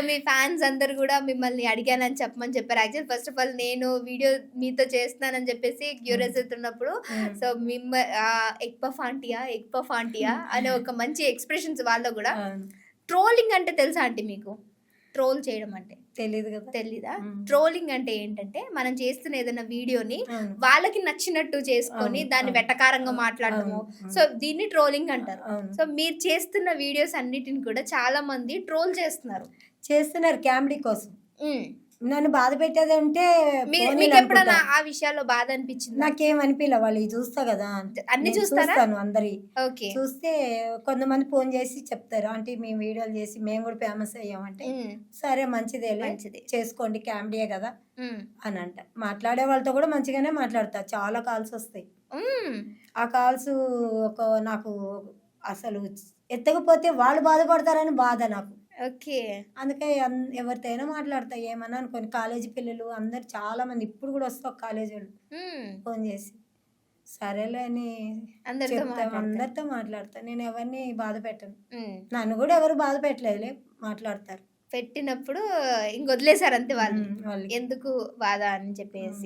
మీ fans అందరూ గూడా మిమ్మల్ని అడిగానని చెప్పమని చెప్పారు. యాక్చువల్లీ ఫస్ట్ ఆఫ్ ఆల్ నేను వీడియో మీతో చేస్తున్నానని చెప్పేసి హ్మ్. క్యూరియస్ అవుతున్నప్పుడు హ్మ్. సో ఎగ్ పఫ్ ఆంటీయా? ఎగ్ పఫ్ ఆంటీయా? అనే ఒక మంచి ఎక్స్‌ప్రెషన్స్ వాళ్ళలో గూడా. అవును. ట్రోలింగ్ అంటే తెలుసా ఆంటీ మీకు? ట్రోల్ చేయడం అంటే? తెలీదు గదా! తెలీదా? హ్మ్. ట్రోలింగ్ అంటే ఏంటంటే, మనం చేస్తున్న ఏదైనా వీడియోని అవును. వాళ్ళకి నచ్చినట్టు చేసుకొని, అవును. దాన్ని అవును. వెటకారంగా అవును. మాట్లాడడము. అవును. సో, దీన్ని ట్రోలింగ్ అంటారు. అవును. సో, మీరు చేస్తున్న వీడియోస్ అన్నిటిని కూడా చాలా మంది ట్రోల్ చేస్తున్నారు. చేస్తున్నారు కామెడీ కోసం. హ్మ్. నన్ను బాధ పెట్టేదంటే పోనీలే మీకెప్పుడన్నా అనుకుంటా. ఆ విషయాల్లో బాధ అనిపిచ్చిందా? నాకేం అనిపియలే. వాళ్ళయి చూస్తా గదా! అన్ని నేను చూస్తారా? చూస్తాను అందరియి. ఓకే. చూస్తే కొంతమంది ఫోను జేసి చెప్తారు. ఆంటీ మేము వీడియోలు జేసి మేము గూడా ఫేమస్ అయ్యామంటే, హ్మ్. సరే మంచిదేలే మంచిది. చేసుకోండి కామెడీయే గదా! హ్మ్. అనంట. మాట్లాడే వాళ్ళతో గూడా మంచిగానే మాట్లాడతా. చాలా కాల్సొస్తాయి. హ్మ్. ఆ కాల్సు ఒక నాకు అసలు ఎత్తకపోతే వాళ్ళు బాధపడతారని బాధ నాకు. ఓకే. అందుకే ఎవరితో అయినా మాట్లాడతా. ఏమన్నా అనుకోని. కాలేజీ పిల్లలు అందరూ చాలా మంది ఇప్పుడు గూడా వస్తారు కాలేజోళ్ళు హ్మ్. ఫోను జేసి. సరేలే అని అందరితో చెప్తాం. మాట్లాడతారు. అందరితో మాట్లాడతా. నేను ఎవరిని బాధ పెట్టను. హ్మ్. నన్ను గూడా ఎవరు బాధ పెట్టలేదులే. మాట్లాడతారు. పెట్టినప్పుడు ఇంకొదిలేసారు అంతే వాళ్ళు. వాళ్ళు. ఎందుకు బాధ అని హ్మ్. చెప్పేసి.